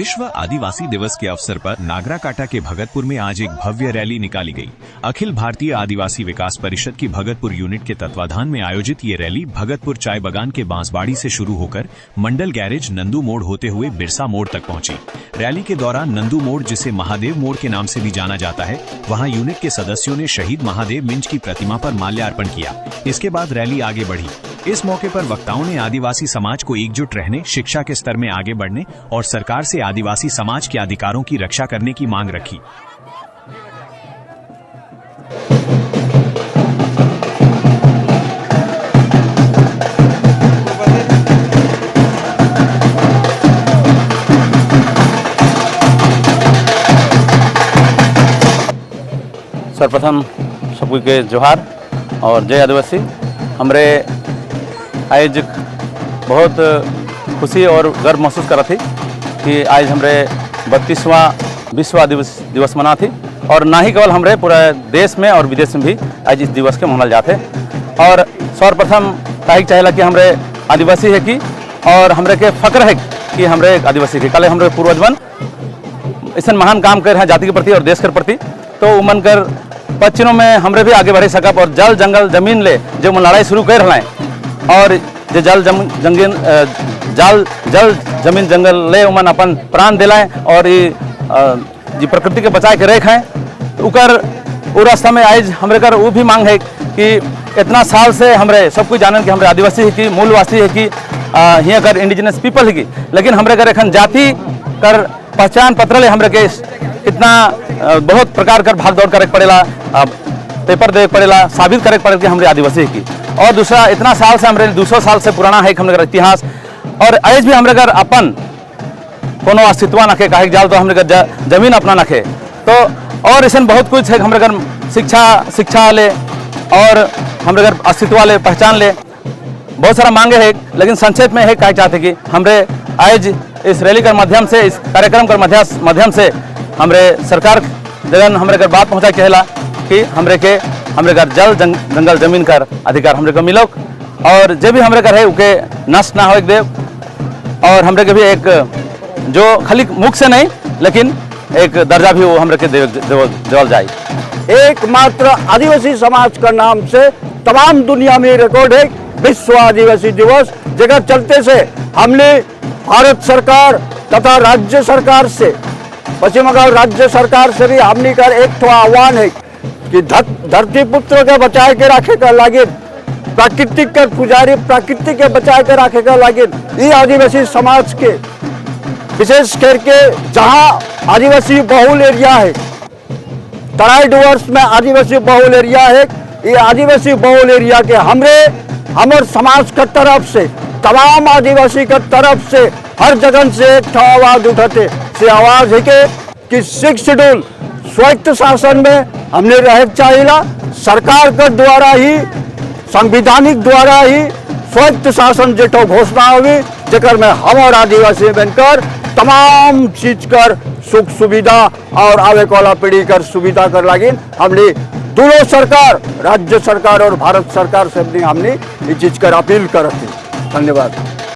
विश्व आदिवासी दिवस के अवसर पर नागराकाटा के भगतपुर में आज एक भव्य रैली निकाली गई। अखिल भारतीय आदिवासी विकास परिषद की भगतपुर यूनिट के तत्वाधान में आयोजित ये रैली भगतपुर चाय बागान के बांसबाड़ी से शुरू होकर मंडल गैरेज नंदू मोड़ होते हुए बिरसा मोड़ तक पहुंची। रैली के दौरान नंदू मोड़, जिसे महादेव मोड़ के नाम से भी जाना जाता है, वहां यूनिट के सदस्यों ने शहीद महादेव मिंज की प्रतिमा पर माल्यार्पण किया। इसके बाद रैली आगे बढ़ी। इस मौके पर वक्ताओं ने आदिवासी समाज को एकजुट रहने, शिक्षा के स्तर में आगे बढ़ने और सरकार से आदिवासी समाज के अधिकारों की रक्षा करने की मांग रखी। सर्वप्रथम सबको के जोहार और जय आदिवासी। हमरे आज बहुत खुशी और गर्व महसूस कर रही थी कि आज हमरे 32वां विश्व आदिवासी दिवस मना थी और ना ही केवल हमरे पूरे देश में और विदेश में भी आज इस दिवस के मनाल जाते। और सर्वप्रथम कहे चाहेला कि हमरे आदिवासी है कि और हमरे के फक्र है कि हमरे आदिवासी के कल हमरे पूर्वजमन ऐसा महान काम कर हैं जाति के प्रति और देश के प्रति, तो उमन कर पश्चिमों में हमरे भी आगे बढ़े सकब और जल जंगल जमीन ले जो लड़ाई शुरू कर रहे हैं और जो जल जमीन जंगल ले उमन अपन प्राण दिलाएं और ये प्रकृति के बचाए के रखें, तो उकर वो रास्ता में आज हमरे कर वो भी मांग है कि इतना साल से हमरे सब कुछ जानन कि हमरे आदिवासी है कि मूलवासी है कि यहाँ कर इंडिजिनस पीपल है कि, लेकिन हमरे कर एखन जाति कर पहचान पत्र ले हमरे के इतना बहुत प्रकार कर भाग दौड़ करे पड़ेला, पेपर दे पड़ेला, साबित करे पड़ेगा कि हमरे आदिवासी की। और दूसरा इतना साल से हमरे 200 साल से पुराना है हमरे का इतिहास और आज भी हमरे घर अपन कोनो अस्तित्व नखे कहे जाल तो हमरे घर जमीन अपना नखे, तो और ऐसा बहुत कुछ है हमरे घर शिक्षा ले और हमरे घर अस्तित्व ले पहचान ले बहुत सारा मांगे है। लेकिन संक्षेप में है कहे चाहते कि हमरे आज इस रैली के माध्यम से, इस कार्यक्रम के माध्यम से हमरे सरकार जगन हमरे घर बात पहुँचा कहला कि हमरे घर जल जंगल जमीन कर अधिकार हमरे को मिलो और जो भी हमरे घर है उके नष्ट ना हो एक देव, और हमरे के भी एक जो खाली मुख से नहीं लेकिन एक दर्जा भी वो हमरे के देवल जाए। एकमात्र आदिवासी समाज का नाम से तमाम दुनिया में रिकॉर्ड है विश्व आदिवासी दिवस, जगह चलते से हमने भारत सरकार तथा राज्य सरकार से, पश्चिम बंगाल राज्य सरकार से भी हमने कर एक आह्वान है कि धरती पुत्र के बचाए के रखे का लागे, प्राकृतिक के पुजारी प्रकृति के बचाए के रखे का लागे। ये आदिवासी समाज के विशेष करके जहाँ आदिवासी बहुल एरिया है, तराई डुवर्स में आदिवासी बहुल एरिया है, ये आदिवासी बहुल एरिया के हमर समाज के तरफ से, तमाम आदिवासी के तरफ से हर जगह से एक आवाज उठाते से आवाज है कि 6 शेड्यूल स्वायत्त शासन में हमने रह चाहिए। सरकार के द्वारा ही, संविधानिक द्वारा ही स्वायत्त शासन जेठो घोषणा हुई जेकर में हम और आदिवासी बनकर तमाम चीज कर सुख सुविधा और आवे वाला पीढ़ी कर सुविधा कर लगी हमने दोनों सरकार, राज्य सरकार और भारत सरकार से हमने ये चीज कर अपील करती। धन्यवाद।